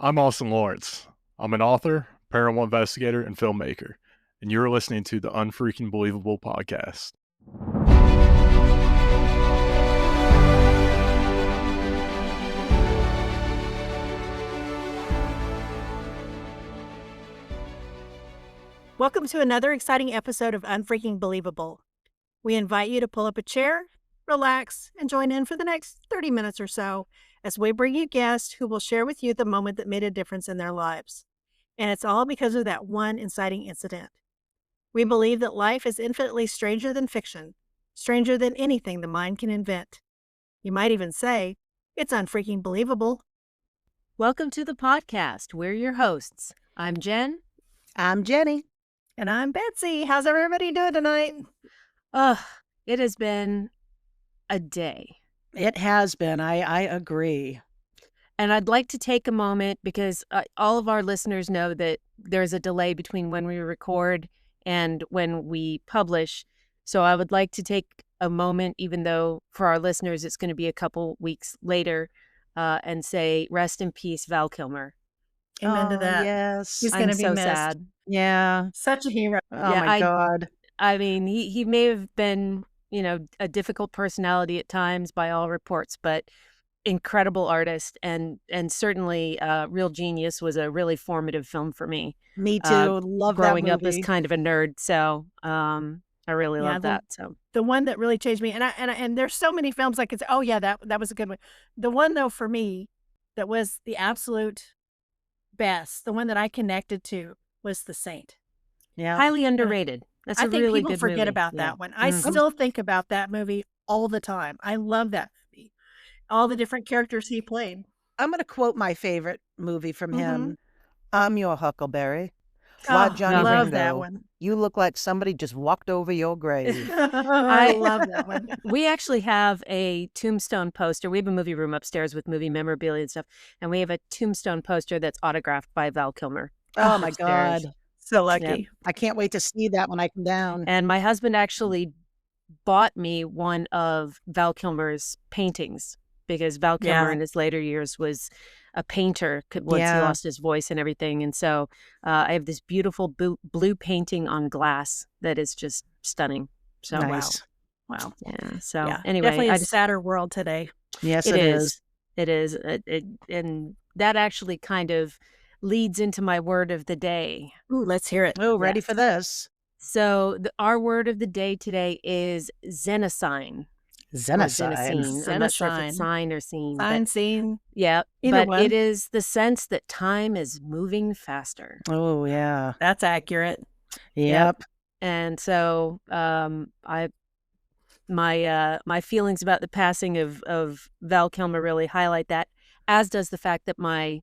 I'm Austin Lawrence. I'm an author, paranormal investigator, and filmmaker, and you're listening to the Unfreaking Believable podcast. Welcome to another exciting episode of Unfreaking Believable. We invite you to pull up a chair, relax, and join in for the next 30 minutes or so as we bring you guests who will share with you the moment that made a difference in their lives. And it's all because of that one inciting incident. We believe that life is infinitely stranger than fiction, stranger than anything the mind can invent. You might even say, it's unfreaking believable. Welcome to the podcast. We're your hosts. I'm Jen. I'm Jenny. And I'm Betsy. How's everybody doing tonight? It has been a day. It has been. I agree. And I'd like to take a moment because all of our listeners know that there's a delay between when we record and when we publish. So I would like to take a moment, even though for our listeners it's going to be a couple weeks later, and say rest in peace, Val Kilmer. Amen to that. Yes. He's going to be so missed. sad. Yeah. Such a hero. Oh Yeah, my God. I mean, he may have been, a difficult personality at times by all reports, but incredible artist and certainly Real Genius was a really formative film for me. Me too. Love growing that up as movie. kind of a nerd. So I really love that. So the one that really changed me, and there's so many films I could say, oh yeah, that was a good one. The one though for me that was the absolute best, the one that I connected to was The Saint. Yeah. highly underrated. That's I a think really people good forget movie. about Yeah. that one. I Mhm. still think about that movie all the time. I love that movie. All the different characters he played. I'm going to quote my favorite movie from Mhm. him. I'm Your Huckleberry. Why, Oh, Johnny love Ringo, that one. you look like somebody just walked over your grave. I love that one. We actually have a tombstone poster. We have a movie room upstairs with movie memorabilia and stuff, and we have a tombstone poster that's autographed by Val Kilmer. Oh my upstairs. God. So lucky. Yep. I can't wait to see that when I come down. And my husband actually bought me one of Val Kilmer's paintings because Val Kilmer Yeah. in his later years was a painter once he Yeah. lost his voice and everything. And so I have this beautiful blue painting on glass that is just stunning. So Nice. Wow. yeah. So Yeah. anyway, Definitely a sadder world today. Yes, it it is. is. It is. And that actually kind of leads into my word of the day. Ooh, let's hear it. Oh, ready Yes. for this. So our word of the day today is Xenocine. Xenocide. I'm not sure if Xenocine. it's sign or scene. Sign, But, scene. yeah, Either but one. it is the sense that time is moving faster. Oh, yeah. That's accurate. Yep. And so my feelings about the passing of Val Kilmer really highlight that, as does the fact that my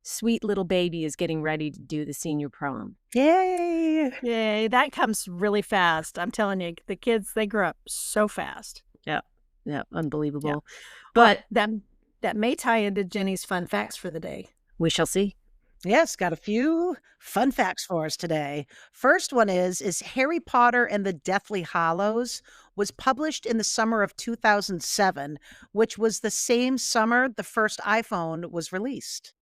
sweet little baby is getting ready to do the senior prom. Yay. Yay. That comes really fast. I'm telling you, the kids, they grow up so fast. Yeah, unbelievable. Yeah. But That may tie into Jenny's fun facts for the day. we shall see. Yes, got a few fun facts for us today. First one is Harry Potter and the Deathly Hallows was published in the summer of 2007, which was the same summer the first iPhone was released.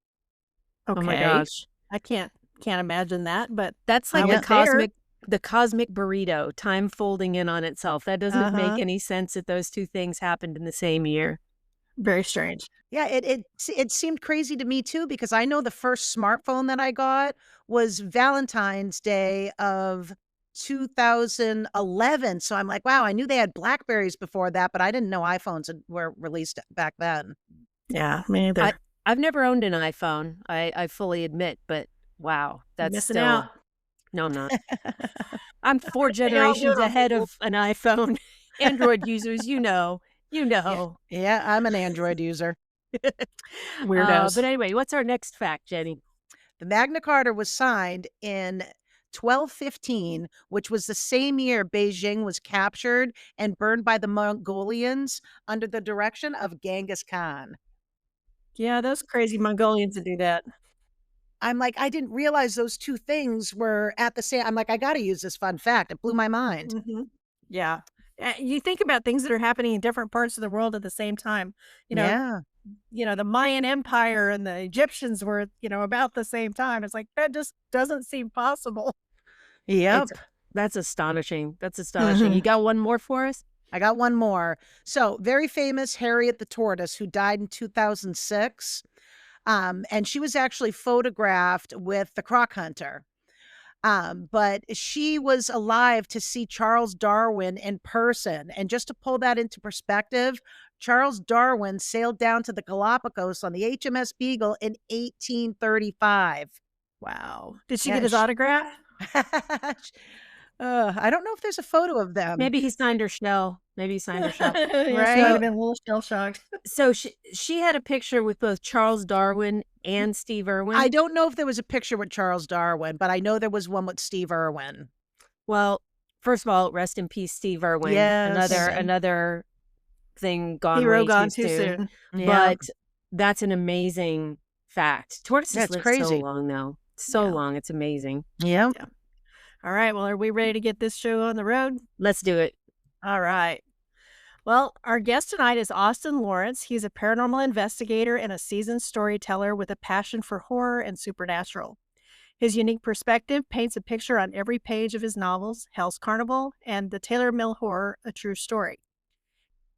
Okay. Oh my gosh. I can't imagine that, but That's I like was the cosmic burrito, time folding in on itself. That doesn't Uh-huh. make any sense that those two things happened in the same year. very strange. Yeah, it seemed crazy to me too, because I know the first smartphone that I got was Valentine's Day of 2011. So I'm like, wow, I knew they had Blackberries before that, but I didn't know iPhones were released back then. Yeah, me either. I've never owned an iPhone, I fully admit, but wow, that's Missing still out. No, I'm not. I'm 4 They all do generations it on ahead Google. of an iPhone. Android users, you know. Yeah, I'm an Android user. Weirdos. But anyway, what's our next fact, Jenny? The Magna Carta was signed in 1215, which was the same year Beijing was captured and burned by the Mongolians under the direction of Genghis Khan. Yeah, those crazy Mongolians that do that. I'm like, I didn't realize those two things were at the same. I'm like, I got to use this fun fact. It blew my mind. Mhm. Yeah. You think about things that are happening in different parts of the world at the same time. You know, Yeah. the Mayan Empire and the Egyptians were, about the same time. It's like, that just doesn't seem possible. Yep. That's astonishing. That's astonishing. You got one more for us? I got one more. So, very famous Harriet the Tortoise, who died in 2006. And she was actually photographed with the Croc Hunter. But she was alive to see Charles Darwin in person. And just to pull that into perspective, Charles Darwin sailed down to the Galapagos on the HMS Beagle in 1835. Wow. Did she Yeah, get his autograph? I don't know if there's a photo of them. Maybe he signed her shell. Maybe he signed her shell. Yeah, she Right. might have been a little shell shocked. So she had a picture with both Charles Darwin and Steve Irwin. I don't know if there was a picture with Charles Darwin, but I know there was one with Steve Irwin. Well, first of all, rest in peace, Steve Irwin. Yes. Another thing gone Hero way gone too too soon. soon. But that's an amazing fact. Tortoises That's live crazy. so long, though. So Yeah. long. It's amazing. Yep. All right. Well, are we ready to get this show on the road? Let's do it. All right. Well, our guest tonight is Austin Lawrence. He's a paranormal investigator and a seasoned storyteller with a passion for horror and supernatural. His unique perspective paints a picture on every page of his novels, Hell's Carnival and The Taylor Mill Horror, A True Story.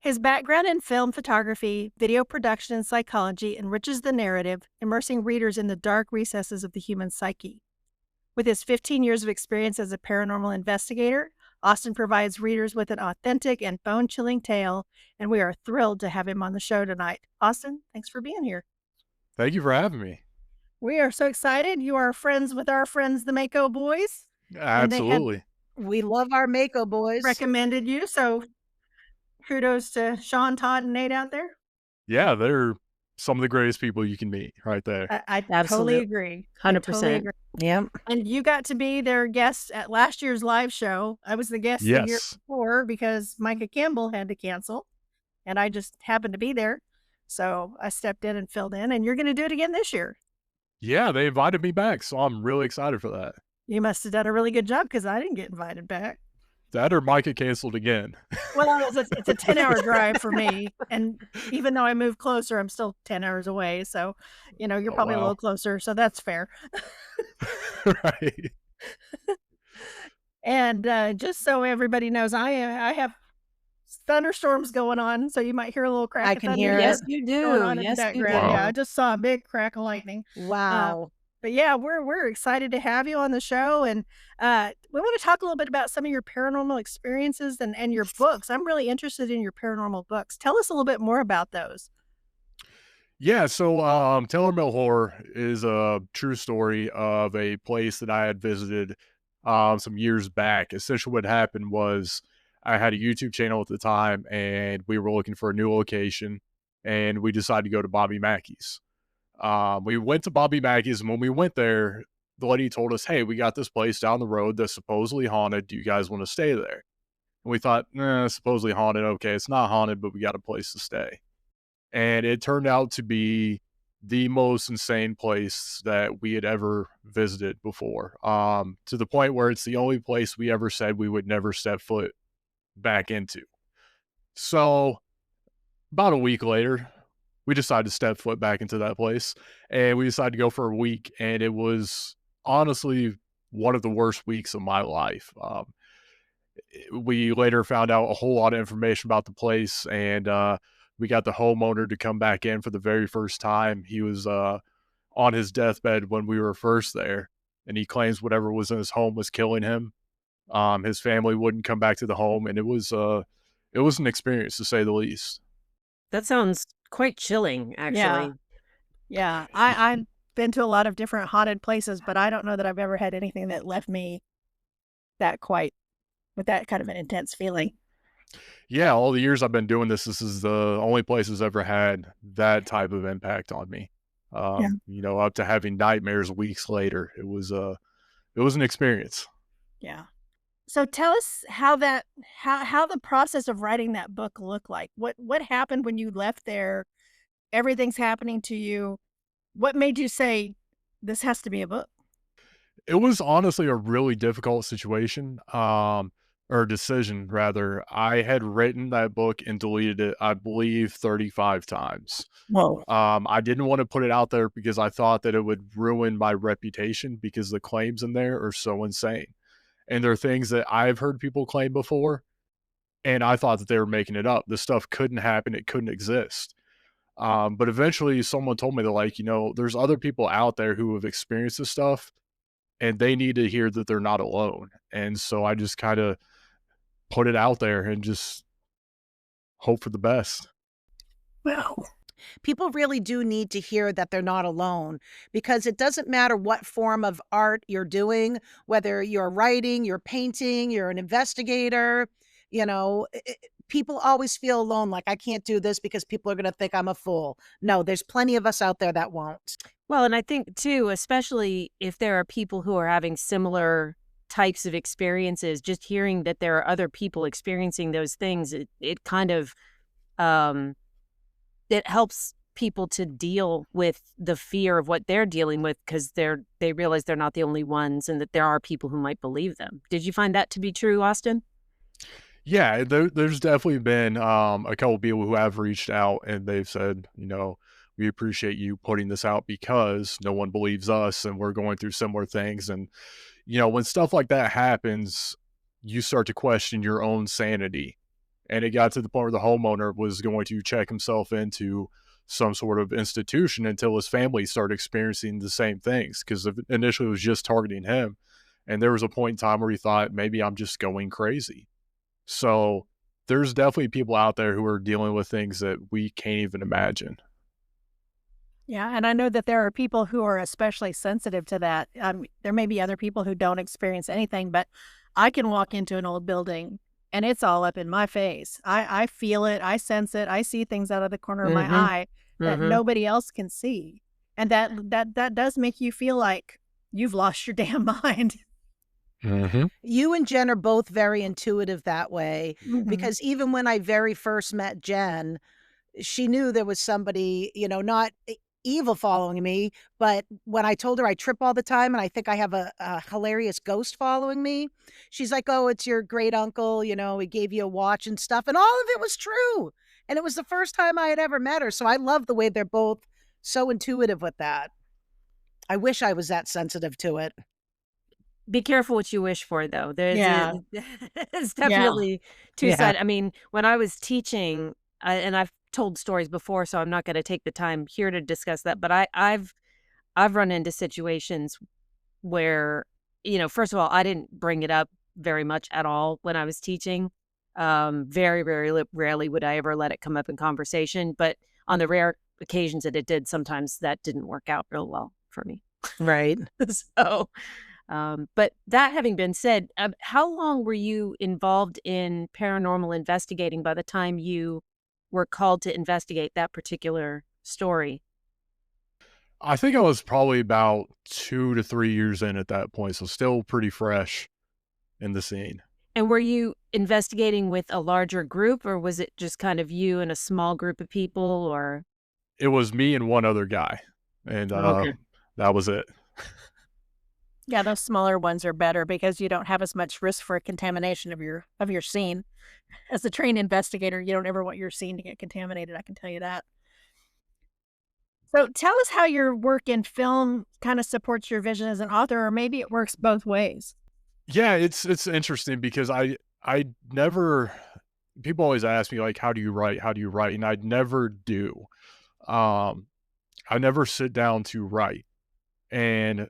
His background in film photography, video production, and psychology enriches the narrative, immersing readers in the dark recesses of the human psyche. With his 15 years of experience as a paranormal investigator, Austin provides readers with an authentic and bone-chilling tale, and we are thrilled to have him on the show tonight. Austin, thanks for being here. Thank you for having me. We are so excited. You are friends with our friends, the Mako Boys. And they had Absolutely. We love our Mako boys. recommended you, so kudos to Sean, Todd, and Nate out there. Yeah, they're some of the greatest people you can meet right there. I totally Absolute. agree. I 100%. totally agree. Yep. And you got to be their guest at last year's live show. I was the guest the year Yes. before because Micah Campbell had to cancel, and I just happened to be there. So I stepped in and filled in, and you're going to do it again this year. Yeah, they invited me back, so I'm really excited for that. You must have done a really good job because I didn't get invited back. That or Micah canceled again. Well, it's a 10-hour drive for me, and even though I moved closer, I'm still 10 hours away. So, you're Oh, probably a wow. little closer, so that's fair. Right. And just so everybody knows, I have thunderstorms going on, so you might hear a little crack I of can thunder hear Yes, it. you going do. on in the Yes, you background. Yeah, Wow. I just saw a big crack of lightning. Wow. But yeah, we're excited to have you on the show, and we want to talk a little bit about some of your paranormal experiences and your books. I'm really interested in your paranormal books. Tell us a little bit more about those. Yeah, so Taylor Mill Horror is a true story of a place that I had visited some years back. Essentially, what happened was I had a YouTube channel at the time, and we were looking for a new location, and we decided to go to Bobby Mackey's. We went to Bobby Mackey's, and when we went there, the lady told us, "Hey, we got this place down the road that's supposedly haunted. Do you guys want to stay there?" And we thought, "Nah, supposedly haunted. Okay, it's not haunted, but we got a place to stay." And it turned out to be the most insane place that we had ever visited before, to the point where it's the only place we ever said we would never step foot back into. So about a week later, we decided to step foot back into that place, and we decided to go for a week, and it was honestly one of the worst weeks of my life. We later found out a whole lot of information about the place, and we got the homeowner to come back in for the very first time. He was on his deathbed when we were first there, and he claims whatever was in his home was killing him. His family wouldn't come back to the home, and it was an experience to say the least. That sounds quite chilling, actually. Yeah, I've been to a lot of different haunted places, but I don't know that I've ever had anything that left me with that kind of an intense feeling. Yeah, all the years I've been doing this, this is the only place that's ever had that type of impact on me. Up to having nightmares weeks later. It was an experience. Yeah. So tell us how the process of writing that book looked like. What happened when you left there? Everything's happening to you. What made you say this has to be a book? It was honestly a really difficult situation. or decision rather. I had written that book and deleted it, I believe, 35 times. Whoa. I didn't want to put it out there because I thought that it would ruin my reputation because the claims in there are so insane. And they're things that I've heard people claim before, and I thought that they were making it up. This stuff couldn't happen. It couldn't exist. But eventually someone told me that, like, there's other people out there who have experienced this stuff and they need to hear that they're not alone. And so I just kind of put it out there and just hope for the best. Well, People really do need to hear that they're not alone, because it doesn't matter what form of art you're doing, whether you're writing, you're painting, you're an investigator, people always feel alone. Like, I can't do this because people are going to think I'm a fool. No, there's plenty of us out there that won't. Well, and I think too, especially if there are people who are having similar types of experiences, just hearing that there are other people experiencing those things, it kind of um it helps people to deal with the fear of what they're dealing with, because they realize they're not the only ones and that there are people who might believe them. Did you find that to be true, Austin? Yeah, there's definitely been a couple people who have reached out and they've said, we appreciate you putting this out because no one believes us and we're going through similar things. And, when stuff like that happens, you start to question your own sanity. And it got to the point where the homeowner was going to check himself into some sort of institution until his family started experiencing the same things, because initially it was just targeting him. And there was a point in time where he thought, maybe I'm just going crazy. So there's definitely people out there who are dealing with things that we can't even imagine. yeah, and I know that there are people who are especially sensitive to that. There may be other people who don't experience anything, but I can walk into an old building and it's all up in my face. I feel it, I sense it, I see things out of the corner of my Mhm. eye that Mhm. nobody else can see. And that does make you feel like you've lost your damn mind. Hmm. You and Jen are both very intuitive that way, Mhm. because even when I very first met Jen, she knew there was somebody, not evil following me, but when I told her I trip all the time and I think I have a hilarious ghost following me, she's like, "Oh, it's your great uncle, he gave you a watch and stuff." And all of it was true. And it was the first time I had ever met her. So I love the way they're both so intuitive with that. I wish I was that sensitive to it. Be careful what you wish for, though. There's Yeah. it's Yeah. definitely Yeah. two-sided. I mean, when I was teaching, and I've told stories before, so I'm not gonna take the time here to discuss that, but I've run into situations where, first of all, I didn't bring it up very much at all when I was teaching. Very, very rarely would I ever let it come up in conversation, but on the rare occasions that it did, sometimes that didn't work out real well for me. Right. So, but that having been said, how long were you involved in paranormal investigating by the time you were called to investigate that particular story? I think I was probably about 2 to 3 years in at that point, so still pretty fresh in the scene. And were you investigating with a larger group, or was it just kind of you and a small group of people, or It was me and one other guy, and Okay. that was it. Yeah, those smaller ones are better because you don't have as much risk for contamination of your scene. As a trained investigator, you don't ever want your scene to get contaminated, I can tell you that. So tell us how your work in film kind of supports your vision as an author, or maybe it works both ways. Yeah, it's interesting because I never people always ask me, like, how do you write? How do you write? And I never do. Um, I never sit down to write. And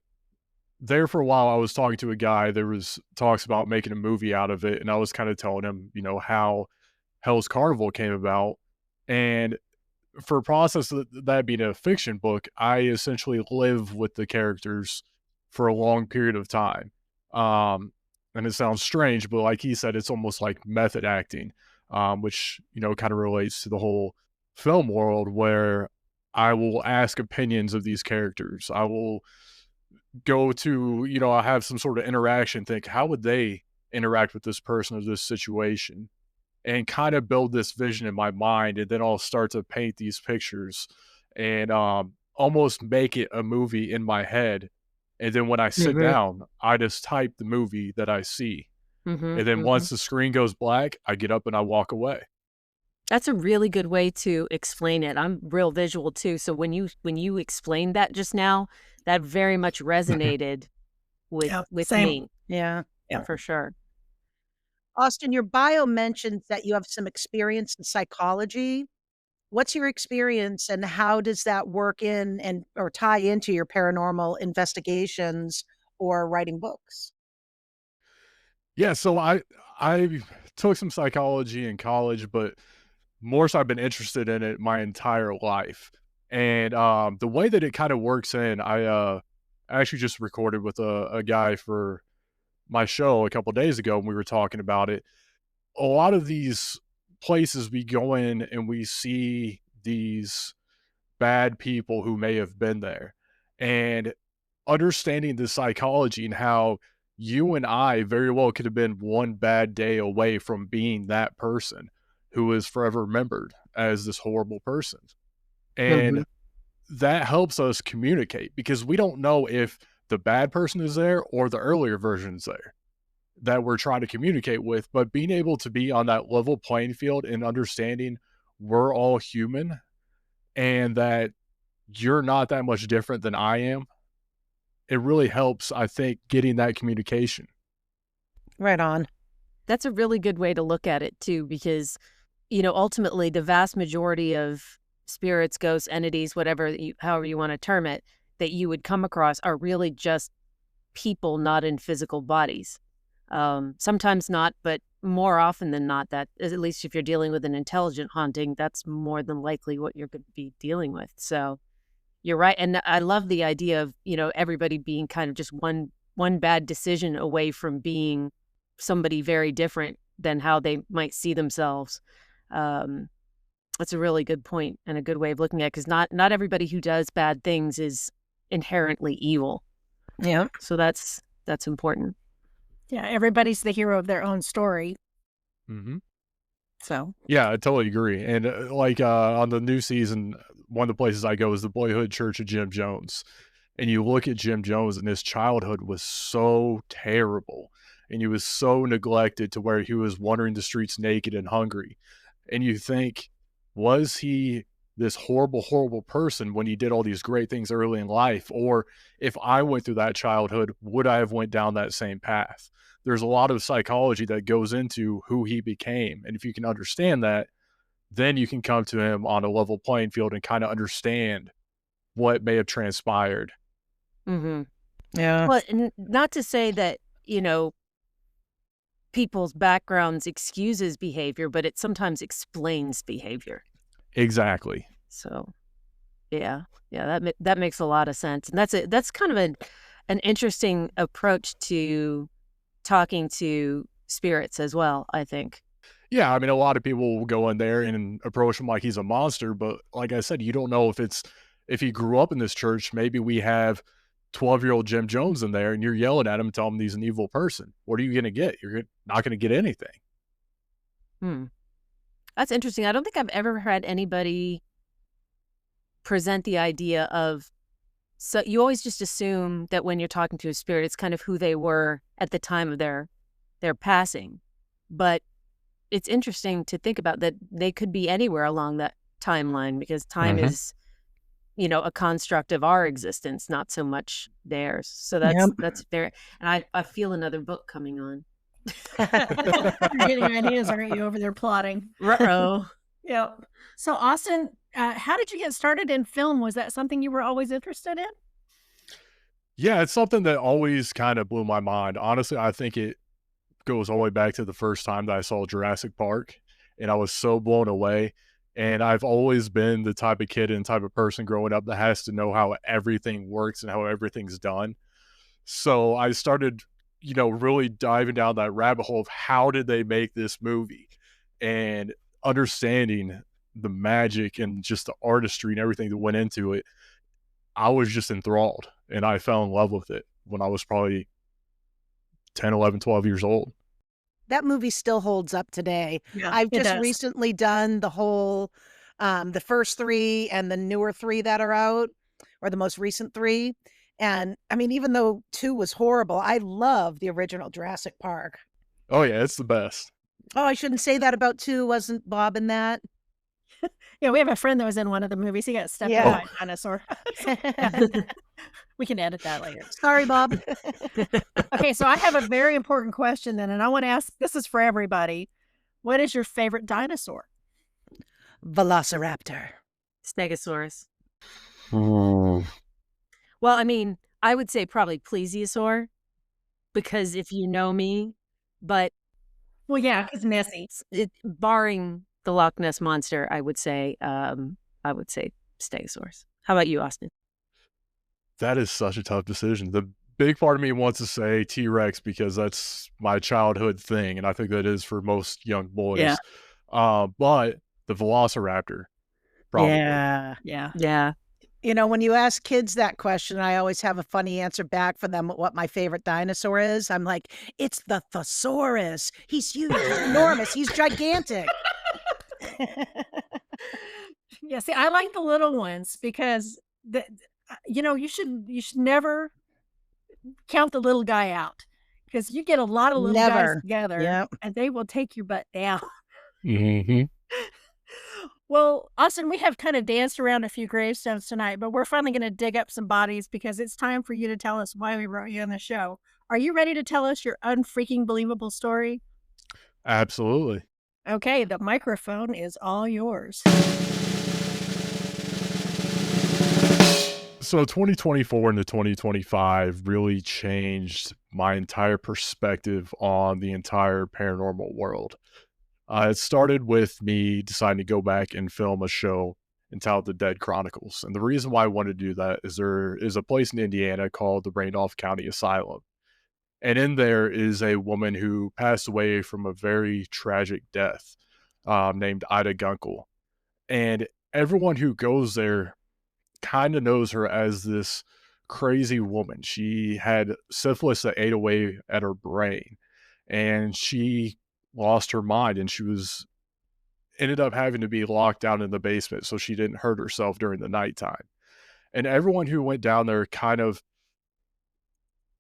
there for a while, I was talking to a guy. There was talks about making a movie out of it, and I was kind of telling him, how Hell's Carnival came about. And for a process that being a fiction book, I essentially live with the characters for a long period of time. Um, and it sounds strange, but like he said, it's almost like method acting, which, kind of relates to the whole film world where I will ask opinions of these characters. I will go to, I have some sort of interaction, think, how would they interact with this person or this situation? And kind of build this vision in my mind, and then I'll start to paint these pictures and almost make it a movie in my head. And then when I sit Mhm. down, I just type the movie that I see. Mhm, And then mhm. once the screen goes black, I get up and I walk away. That's a really good way to explain it. I'm real visual too, so when you explained that just now, that very much resonated with Yep, with same. me, Yeah. Yep. for sure. Austin, your bio mentions that you have some experience in psychology. What's your experience and how does that work in and or tie into your paranormal investigations or writing books? Yeah, so I took some psychology in college, but more so I've been interested in it my entire life. And the way that it kind of works in, I actually just recorded with a guy for my show a couple days ago and we were talking about it. A lot of these places we go in and we see these bad people who may have been there. And understanding the psychology and how you and I very well could have been one bad day away from being that person who is forever remembered as this horrible person. Mhm. And that helps us communicate because we don't know if the bad person is there or the earlier version is there that we're trying to communicate with. But being able to be on that level playing field and understanding we're all human and that you're not that much different than I am, it really helps, I think, getting that communication. Right on. That's a really good way to look at it too, because, ultimately the vast majority of spirits, ghosts, entities, whatever however you want to term it, that you would come across are really just people not in physical bodies. Sometimes not, but more often than not, that at least if you're dealing with an intelligent haunting, that's more than likely what you're going to be dealing with. So you're right, and I love the idea of everybody being kind of just one bad decision away from being somebody very different than how they might see themselves. Um, that's a really good point and a good way of looking at it, because not everybody who does bad things is inherently evil. Yeah. So that's important. Yeah, everybody's the hero of their own story. Mhm. So, Yeah, I totally agree, and, on the new season, one of the places I go is the Boyhood Church of Jim Jones, and you look at Jim Jones, and his childhood was so terrible, and he was so neglected to where he was wandering the streets naked and hungry, and you think, was he this horrible, horrible person when he did all these great things early in life? Or if I went through that childhood, would I have went down that same path? There's a lot of psychology that goes into who he became, and if you can understand that, then you can come to him on a level playing field and kinda understand what may have transpired. Hmm. Yeah. Well, not to say that people's backgrounds excuses behavior, but it sometimes explains behavior. Exactly. So yeah, yeah, that makes a lot of sense, and that's kind of an interesting approach to talking to spirits as well, I think. Yeah, I mean, a lot of people will go in there and approach him like he's a monster, but like I said, you don't know if he grew up in this church, maybe we have 12-year-old Jim Jones in there and you're yelling at him and telling him he's an evil person. What are you gonna get? Not gonna get anything. Hmm. That's interesting. I don't think I've ever had anybody present the idea of, so you always just assume that when you're talking to a spirit, it's kind of who they were at the time of their passing. But it's interesting to think about that they could be anywhere along that timeline, because time Mhm. is, a construct of our existence, not so much theirs. So Yep. that's very, and I feel another book coming on. you're getting ideas, aren't you, over there plotting? Ruh-oh. Yep. So, Austin, how did you get started in film? Was that something you were always interested in? Yeah, it's something that always kinda blew my mind. Honestly, I think it goes all the way back to the first time that I saw Jurassic Park, and I was so blown away. And I've always been the type of kid and type of person growing up that has to know how everything works and how everything's done. So I started, really diving down that rabbit hole of how did they make this movie and understanding the magic and just the artistry and everything that went into it. I was just enthralled and I fell in love with it when I was probably 10, 11, 12 years old. That movie still holds up today. Yeah, I've it just does. recently done the whole, the first 3 and the newer 3 that are out, or the most recent 3, and, I mean, even though 2 was horrible, I love the original Jurassic Park. Oh, yeah, it's the best. Oh, I shouldn't say that about 2. Wasn't Bob in that? Yeah, we have a friend that was in one of the movies. He got stepped on Yeah. Oh, by a dinosaur. We can edit that later. Sorry, Bob. Okay, so I have a very important question then, and I want to ask, this is for everybody. What is your favorite dinosaur? Velociraptor. Stegosaurus. mm, Well, I mean, I would say probably plesiosaur because if you know me, but Well, yeah, because Nessie. barring the Loch Ness monster, I would say Stegosaurus. How about you, Austin? that is such a tough decision. The big part of me wants to say T-Rex because that's my childhood thing, and I think that is for most young Yeah. boys. But the Velociraptor, probably. Yeah. Yeah. Yeah. When you ask kids that question, I always have a funny answer back for them what my favorite dinosaur is. I'm like, it's the thesaurus. He's huge. He's enormous. He's gigantic. Yeah, see, I like the little ones because you should never count the little guy out because you get a lot of little guys Never. together Yep. and they will take your butt down. Hmm. Well, Austin, we have kind of danced around a few gravestones tonight, but we're finally going to dig up some bodies because it's time for you to tell us why we wrote you on the show. Are you ready to tell us your unfreaking believable story? Absolutely. Okay, the microphone is all yours. So 2024 into 2025 really changed my entire perspective on the entire paranormal world. It started with me deciding to go back and film a show entitled The Dead Chronicles. And the reason why I wanted to do that is there is a place in Indiana called the Randolph County Asylum. And in there is a woman who passed away from a very tragic death, named Ida Gunkel. And everyone who goes there kind of knows her as this crazy woman. She had syphilis that ate away at her brain, and she lost her mind, and she was ended up having to be locked down in the basement so she didn't hurt herself during the nighttime. And everyone who went down there kind of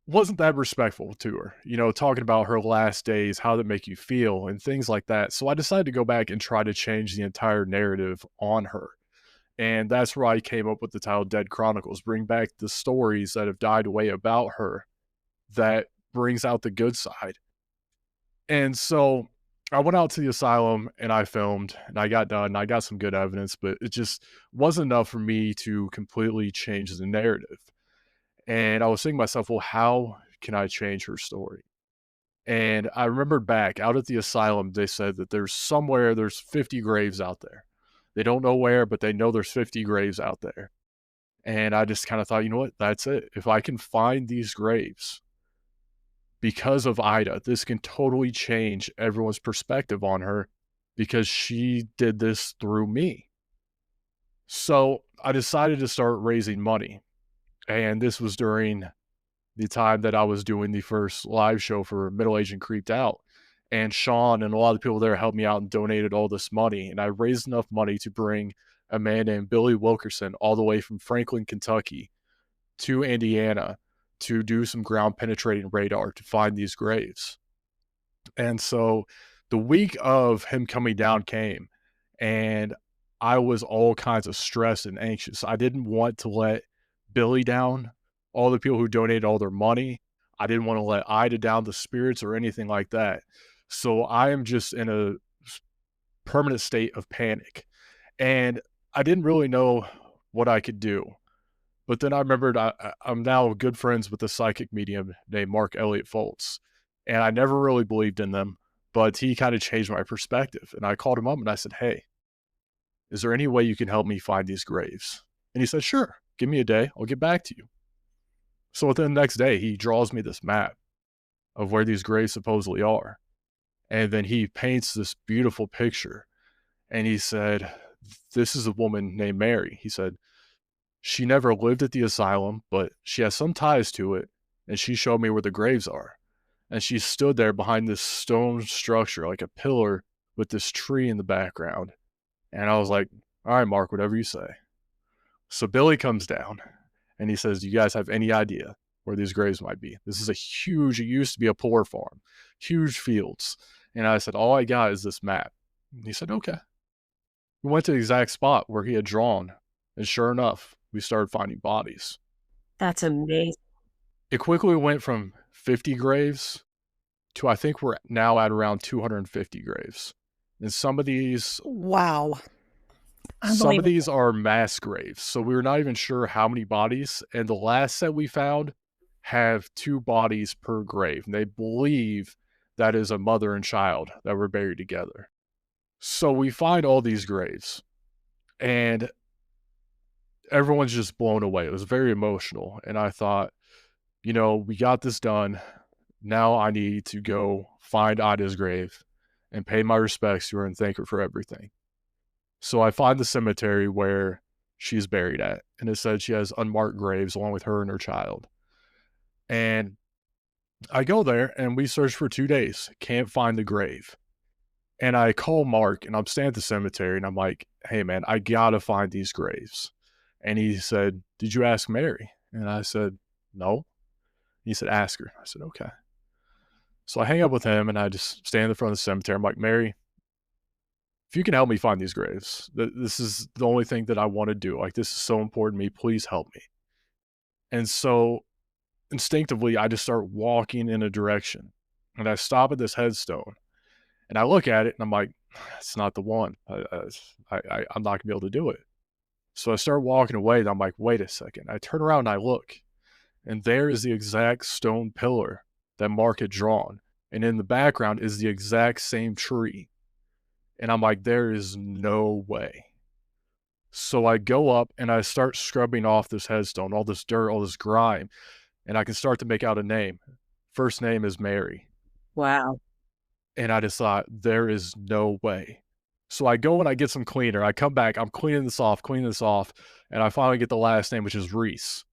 wasn't that respectful to her, talking about her last days, how that make you feel, and things like that. So I decided to go back and try to change the entire narrative on her. And that's where I came up with the title Dead Chronicles, bring back the stories that have died away about her that brings out the good side. And so I went out to the asylum and I filmed and I got done and I got some good evidence, but it just wasn't enough for me to completely change the narrative. And I was thinking to myself, well, how can I change her story? And I remembered back out at the asylum, they said that there's 50 graves out there. They don't know where, but they know there's 50 graves out there. And I just kind of thought, you know what? That's it. If I can find these graves because of Ida, this can totally change everyone's perspective on her because she did this through me. So I decided to start raising money. And this was during the time that I was doing the first live show for Middle Aged and Creeped Out. And Sean and a lot of the people there helped me out and donated all this money. And I raised enough money to bring a man named Billy Wilkerson all the way from Franklin, Kentucky to Indiana to do some ground penetrating radar to find these graves. And so the week of him coming down came, and I was all kinds of stressed and anxious. I didn't want to let Billy down, all the people who donated all their money. I didn't want to let Ida down, the spirits, or anything like that. So I am just in a permanent state of panic. And I didn't really know what I could do. But then I remembered I'm now good friends with a psychic medium named Mark Elliott Foltz. And I never really believed in them, but he kind of changed my perspective. And I called him up and I said, hey, is there any way you can help me find these graves? And he said, sure, give me a day. I'll get back to you. So within the next day, he draws me this map of where these graves supposedly are. And then he paints this beautiful picture. And he said, this is a woman named Mary. He said, she never lived at the asylum, but she has some ties to it. And she showed me where the graves are. And she stood there behind this stone structure, like a pillar with this tree in the background. And I was like, all right, Mark, whatever you say. So Billy comes down and he says, do you guys have any idea where these graves might be. This is a huge, it used to be a poor farm, huge fields. And I said, all I got is this map. And he said, okay. We went to the exact spot where he had drawn. And sure enough, we started finding bodies. That's amazing. It quickly went from 50 graves to I think we're now at around 250 graves. And some of these Wow. Unbelievable. are mass graves. So we were not even sure how many bodies. And the last set we found have 2 bodies per grave. And they believe that is a mother and child that were buried together. So we find all these graves and everyone's just blown away. It was very emotional. And I thought, we got this done. Now I need to go find Ida's grave and pay my respects to her and thank her for everything. So I find the cemetery where she's buried at, and it said she has unmarked graves along with her and her child. And I go there and we search for 2 days, can't find the grave. And I call Mark and I'm standing at the cemetery and I'm like, hey man, I gotta find these graves. And he said, did you ask Mary? And I said, no. He said, ask her. I said, okay. So I hang up with him and I just stand in the front of the cemetery. I'm like, Mary, if you can help me find these graves, this is the only thing that I want to do. Like, this is so important to me. Please help me. And so instinctively, I just start walking in a direction and I stop at this headstone and I look at it and I'm like, it's not the one. I'm not gonna be able to do it. So I start walking away and I'm like, wait a second. I turn around and I look and there is the exact stone pillar that Mark had drawn. And in the background is the exact same tree. And I'm like, there is no way. So I go up and I start scrubbing off this headstone, all this dirt, all this grime, and I can start to make out a name. First name is Mary. Wow. And I just thought, there is no way. So I go and I get some cleaner. I come back, I'm cleaning this off, and I finally get the last name, which is Reese.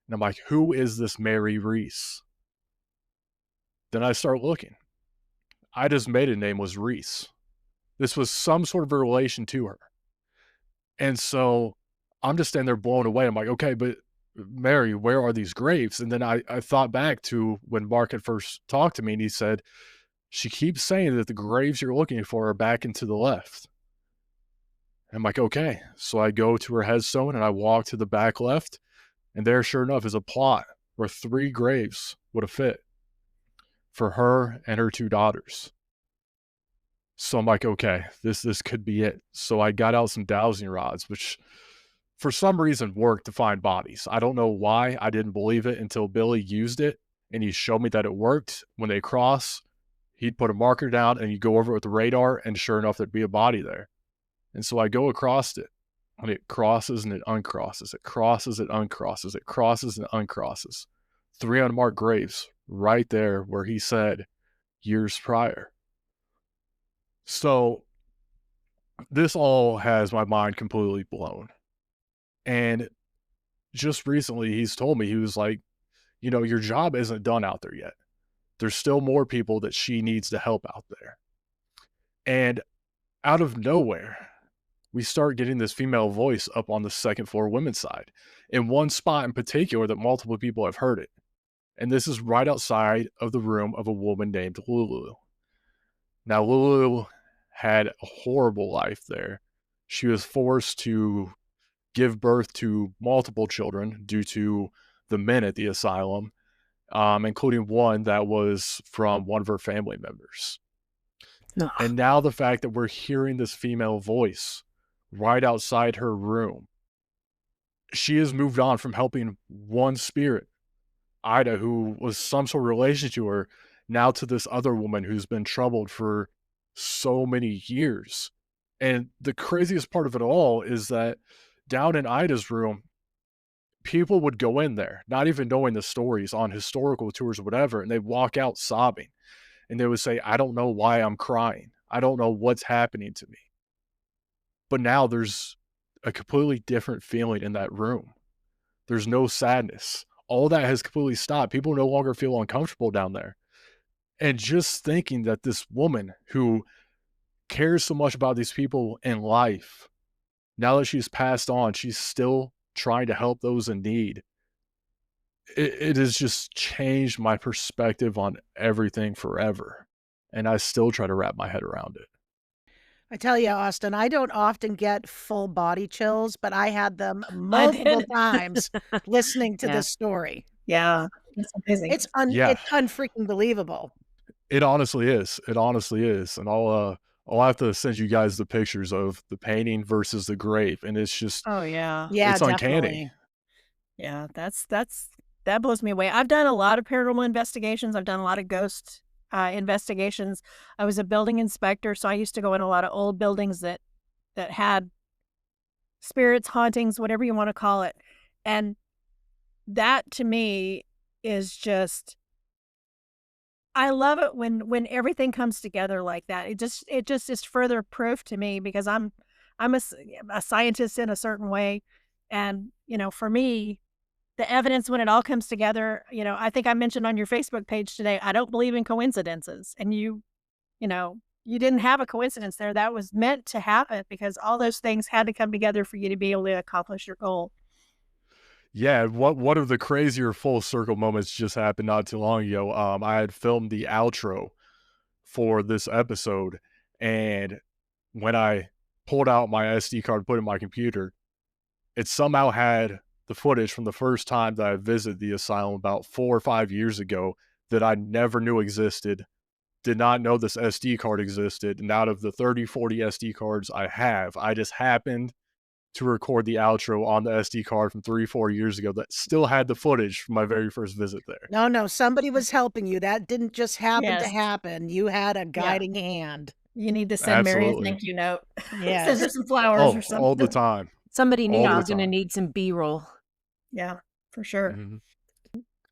And I'm like, who is this Mary Reese? Then I start looking. Ida's maiden name was Reese. This was some sort of a relation to her. And so I'm just standing there blown away. I'm like, okay, but Mary, where are these graves? And then I thought back to when Mark had first talked to me and he said, she keeps saying that the graves you're looking for are back and to the left. And I'm like, okay. So I go to her headstone and I walk to the back left. And there, sure enough, is a plot where 3 graves would have fit for her and her 2 daughters. So I'm like, okay, this could be it. So I got out some dowsing rods, which for some reason worked to find bodies. I don't know why. I didn't believe it until Billy used it and he showed me that it worked. When they cross, he'd put a marker down and you go over it with the radar and sure enough, there'd be a body there. And so I go across it and it crosses and it uncrosses. It crosses, it uncrosses. It crosses and uncrosses. 3 unmarked graves right there where he said years prior. So this all has my mind completely blown. And just recently, he's told me, he was like, your job isn't done out there yet. There's still more people that she needs to help out there. And out of nowhere, we start getting this female voice up on the second floor women's side in one spot in particular that multiple people have heard it. And this is right outside of the room of a woman named Lulu. Now, Lulu had a horrible life there. She was forced to give birth to multiple children due to the men at the asylum, including one that was from one of her family members. No. And now the fact that we're hearing this female voice right outside her room, she has moved on from helping one spirit, Ida, who was some sort of relation to her, now to this other woman who's been troubled for so many years. And the craziest part of it all is that down in Ida's room, people would go in there, not even knowing the stories on historical tours or whatever, and they'd walk out sobbing. And they would say, I don't know why I'm crying. I don't know what's happening to me. But now there's a completely different feeling in that room. There's no sadness. All that has completely stopped. People no longer feel uncomfortable down there. And just thinking that this woman who cares so much about these people in life, now that she's passed on, she's still trying to help those in need. it has just changed my perspective on everything forever, and I still try to wrap my head around it. I tell you, Austin, I don't often get full body chills, but I had them I multiple did. times listening to Yeah. this story. Yeah, it's amazing. Yeah, It's unfreaking believable. it honestly is. It honestly is, and I'll have to send you guys the pictures of the painting versus the grave, and it's just Oh, yeah. Yeah, it's uncanny. definitely. Yeah, that blows me away. I've done a lot of paranormal investigations. I've done a lot of ghost investigations. I was a building inspector, so I used to go in a lot of old buildings that had spirits, hauntings, whatever you want to call it. And that to me is just I love it when everything comes together like that. It just is further proof to me because I'm a scientist in a certain way, and for me, the evidence when it all comes together, I think I mentioned on your Facebook page today, I don't believe in coincidences, and you didn't have a coincidence there. That was meant to happen because all those things had to come together for you to be able to accomplish your goal. Yeah, one of the crazier full circle moments just happened not too long ago. I had filmed the outro for this episode, and when I pulled out my SD card, put it in my computer, it somehow had the footage from the first time that I visited the asylum about 4 or 5 years ago that I never knew existed, did not know this SD card existed, and out of the 30, 40 SD cards I have, I just happened to record the outro on the SD card from 3, 4 years ago that still had the footage from my very first visit there. No, no, somebody was helping you. That didn't just happen to Yes. happen. You had a Yeah. guiding hand. You need to send Mary a Absolutely. thank you note. Send her Yes. some flowers or Oh, all the something. time, Somebody knew all you the were gonna time. need some B-roll. Yeah, for sure. Mhm.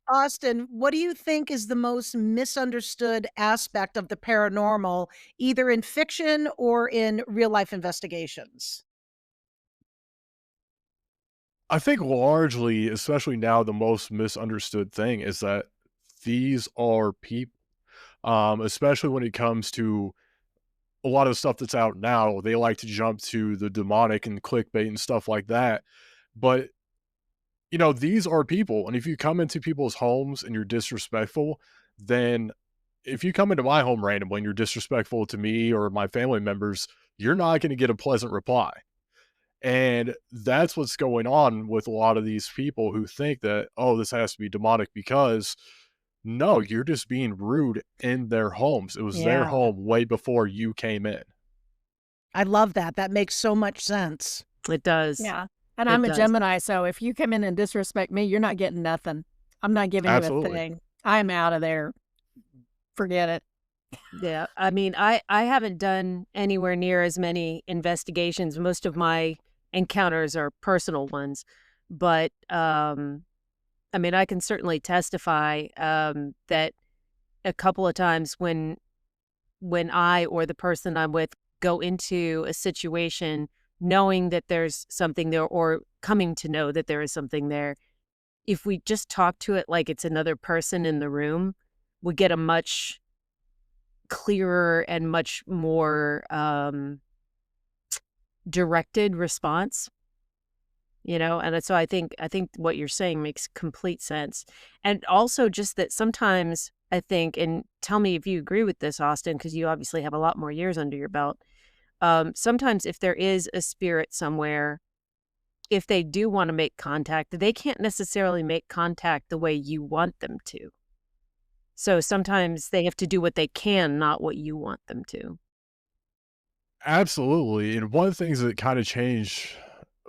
Austin, what do you think is the most misunderstood aspect of the paranormal, either in fiction or in real life investigations? I think largely, especially now, the most misunderstood thing is that these are people, especially when it comes to a lot of stuff that's out now, they like to jump to the demonic and clickbait and stuff like that. But, these are people. And if you come into people's homes and you're disrespectful, then if you come into my home randomly and you're disrespectful to me or my family members, you're not going to get a pleasant reply. And that's what's going on with a lot of these people who think that, oh, this has to be demonic because no, you're just being rude in their homes. It was their Yeah. home way before you came in. I love that. That makes so much sense. It does. Yeah, and It I'm a does. Gemini, so if you come in and disrespect me, you're not getting nothing. I'm not giving you a Absolutely. thing. I'm out of there. Forget it. Yeah, I mean, I haven't done anywhere near as many investigations. Most of my encounters are personal ones, but I mean, I can certainly testify that a couple of times when I or the person I'm with go into a situation knowing that there's something there or coming to know that there is something there, if we just talk to it like it's another person in the room, we get a much clearer and much more directed response, and so I think what you're saying makes complete sense. And also just that sometimes I think, and tell me if you agree with this, Austin, because you obviously have a lot more years under your belt. Sometimes if there is a spirit somewhere, if they do want to make contact, they can't necessarily make contact the way you want them to. So sometimes they have to do what they can, not what you want them to. Absolutely. And one of the things that kind of changed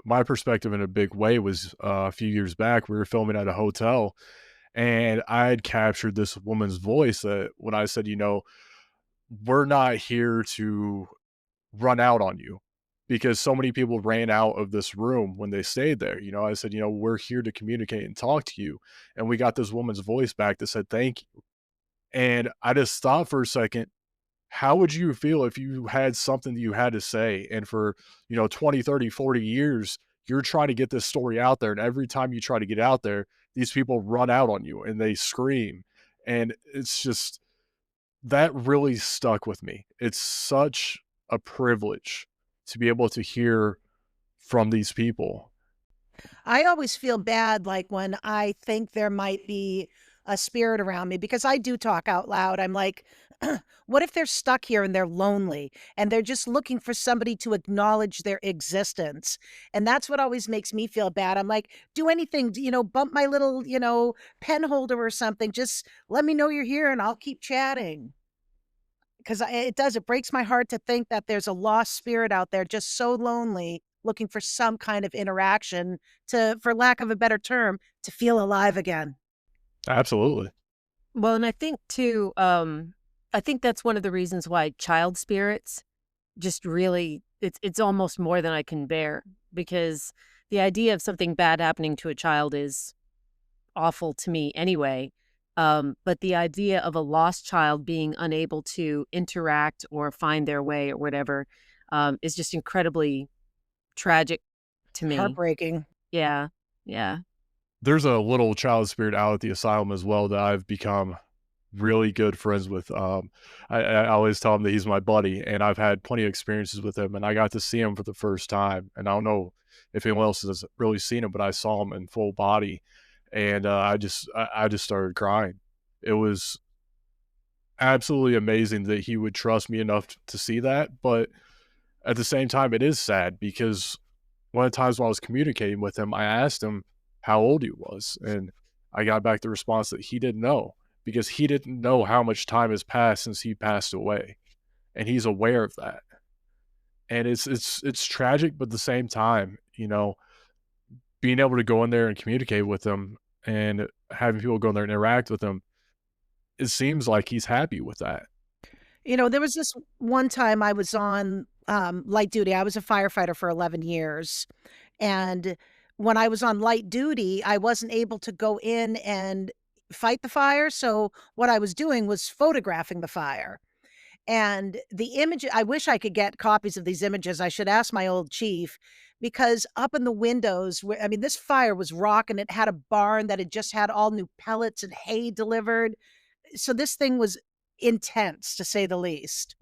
my perspective in a big way was a few years back, we were filming at a hotel and I had captured this woman's voice that when I said, we're not here to run out on you because so many people ran out of this room when they stayed there. I said, we're here to communicate and talk to you. And we got this woman's voice back that said, thank you. And I just stopped for a second. How would you feel if you had something that you had to say and for, 20, 30, 40 years, you're trying to get this story out there. And every time you try to get out there, these people run out on you and they scream. And it's just, that really stuck with me. It's such a privilege to be able to hear from these people. I always feel bad, like, when I think there might be a spirit around me because I do talk out loud. I'm like, what if they're stuck here and they're lonely and they're just looking for somebody to acknowledge their existence? And that's what always makes me feel bad. I'm like, do anything, bump my little, pen holder or something. Just let me know you're here and I'll keep chatting. Because it breaks my heart to think that there's a lost spirit out there just so lonely, looking for some kind of interaction to, for lack of a better term, to feel alive again. Absolutely. Well, and I think too, I think that's one of the reasons why child spirits just really it's almost more than I can bear, because the idea of something bad happening to a child is awful to me anyway. But the idea of a lost child being unable to interact or find their way or whatever, is just incredibly tragic to me. Heartbreaking. Yeah. Yeah. There's a little child spirit out at the asylum as well that I've become really good friends with. I always tell him that he's my buddy, and I've had plenty of experiences with him, and I got to see him for the first time. And I don't know if anyone else has really seen him, but I saw him in full body, and I just started crying. It was absolutely amazing that he would trust me enough to see that, but at the same time, it is sad because one of the times when I was communicating with him, I asked him how old he was, and I got back the response that he didn't know because he didn't know how much time has passed since he passed away, and he's aware of that. And it's tragic, but at the same time, being able to go in there and communicate with him and having people go in there and interact with him, it seems like he's happy with that. There was this one time I was on light duty. I was a firefighter for 11 years. And when I was on light duty, I wasn't able to go in and fight the fire. So what I was doing was photographing the fire. And the image, I wish I could get copies of these images. I should ask my old chief because up in the windows, I mean, this fire was rocking. It had a barn that had just had all new pellets and hay delivered. So this thing was intense to say the least.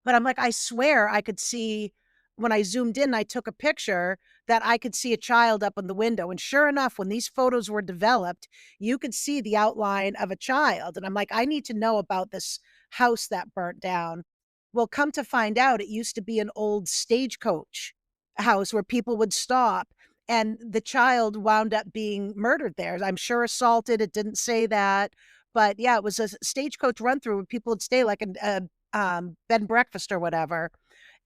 But I'm like, I swear I could see when I zoomed in, I took a picture that I could see a child up in the window. And sure enough, when these photos were developed, you could see the outline of a child. And I'm like, I need to know about this house that burnt down. Well, come to find out, it used to be an old stagecoach house where people would stop. And the child wound up being murdered there. I'm sure assaulted. It didn't say that. But yeah, it was a stagecoach run through where people would stay like a bed and breakfast or whatever.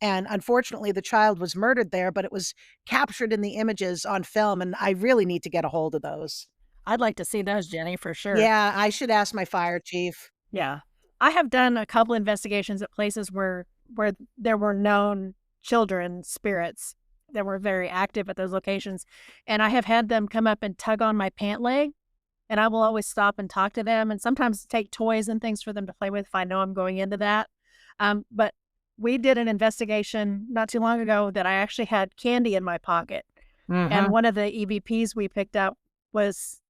And unfortunately, the child was murdered there, but it was captured in the images on film, and I really need to get a hold of those. I'd like to see those, Jenny, for sure. Yeah, I should ask my fire chief. Yeah. I have done a couple investigations at places where there were known children spirits that were very active at those locations, and I have had them come up and tug on my pant leg, and I will always stop and talk to them and sometimes take toys and things for them to play with if I know I'm going into that. But we did an investigation not too long ago that I actually had candy in my pocket. And one of the EVPs we picked up was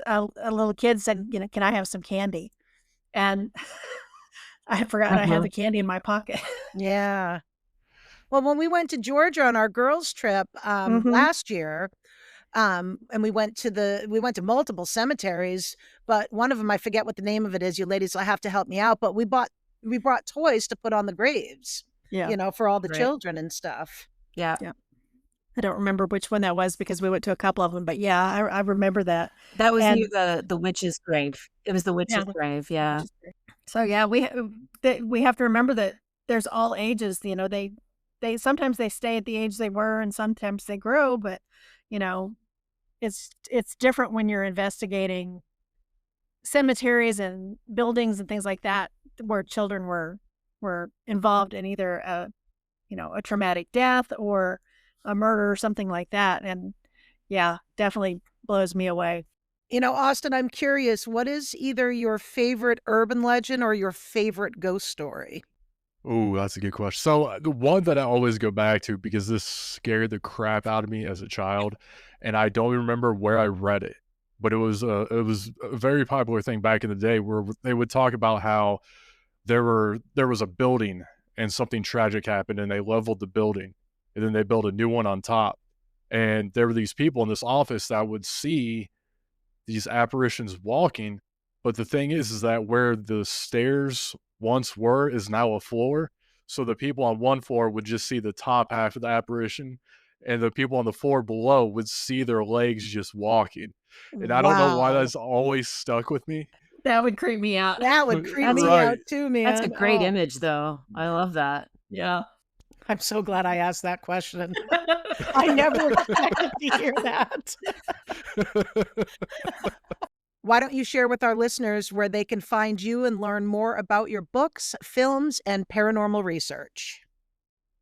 a little kid said, can I have some candy? And I forgot I had the candy in my pocket. Yeah. Well, when we went to Georgia on our girls' trip last year, and we went to multiple cemeteries, but one of them, I forget what the name of it is. You ladies will have to help me out. But we brought toys to put on the graves, Yeah. for all the Right. children and stuff. Yeah. Yeah. I don't remember which one that was because we went to a couple of them, but yeah, I remember that. That was And near the witch's grave. It was the witch's yeah, grave. Yeah. so yeah, we have to remember that there's all ages. They sometimes they stay at the age they were, and sometimes they grow. But you know, it's different when you're investigating cemeteries and buildings and things like that where children were involved in either a traumatic death or a murder or something like that. And yeah, definitely blows me away. Austin, I'm curious, what is either your favorite urban legend or your favorite ghost story? Ooh, that's a good question. So, the one that I always go back to because this scared the crap out of me as a child, and I don't even remember where I read it, but it was a very popular thing back in the day where they would talk about how there was a building and something tragic happened and they leveled the building and then they built a new one on top. And there were these people in this office that would see these apparitions walking. But the thing is that where the stairs once were is now a floor. So the people on one floor would just see the top half of the apparition, and the people on the floor below would see their legs just walking. And I don't know why Wow. that's always stuck with me. That would creep me out. That would creep That's me Right. out too, That's a man. great Oh, image, though. I love that. Yeah. I'm so glad I asked that question. I never expected to hear that. Why don't you share with our listeners where they can find you and learn more about your books, films, and paranormal research?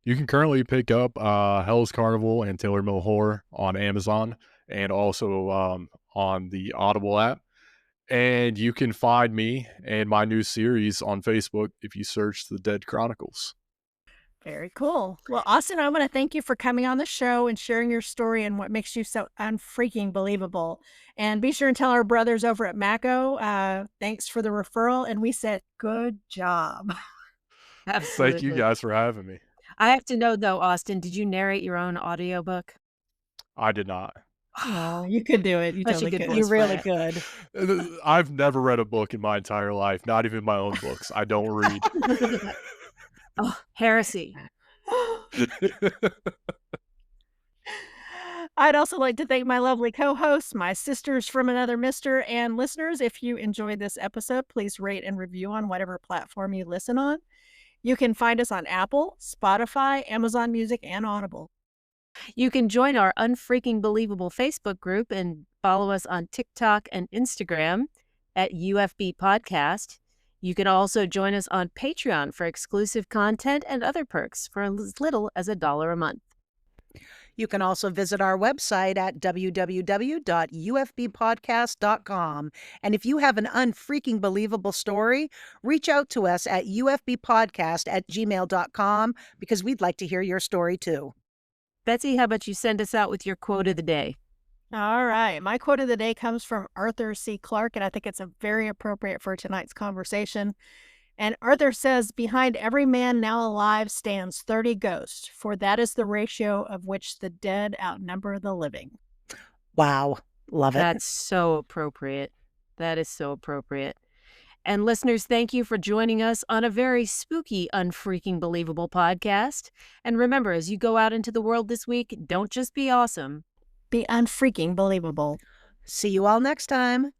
You can currently pick up Hell's Carnival and Taylor Mill Horror on Amazon, and also on the Audible app. And you can find me and my new series on Facebook if you search The Dead Chronicles. Very cool. Well, Austin, I want to thank you for coming on the show and sharing your story and what makes you so unfreaking believable. And be sure and tell our brothers over at Mako, thanks for the referral. And we said, good job. Absolutely. Thank you guys for having me. I have to know, though, Austin, did you narrate your own audiobook? I did not. Oh, you could do it. You Such a totally good could. voice You for really it. could. I've never read a book in my entire life, not even my own books. I don't read. Oh, heresy. I'd also like to thank my lovely co-hosts, my sisters from another mister, and listeners. If you enjoyed this episode, please rate and review on whatever platform you listen on. You can find us on Apple, Spotify, Amazon Music, and Audible. You can join our Unfreaking Believable Facebook group and follow us on TikTok and Instagram at UFB Podcast. You can also join us on Patreon for exclusive content and other perks for as little as $1 a month. You can also visit our website at www.ufbpodcast.com. And if you have an unfreaking believable story, reach out to us at ufbpodcast@gmail.com because we'd like to hear your story too. Betsy, how about you send us out with your quote of the day? All right. My quote of the day comes from Arthur C. Clarke, and I think it's a very appropriate for tonight's conversation. And Arthur says, behind every man now alive stands 30 ghosts, for that is the ratio of which the dead outnumber the living. Wow. Love it. That's so appropriate. That is so appropriate. And listeners, thank you for joining us on a very spooky, unfreaking believable podcast. And remember, as you go out into the world this week, don't just be awesome. Be unfreaking believable. See you all next time.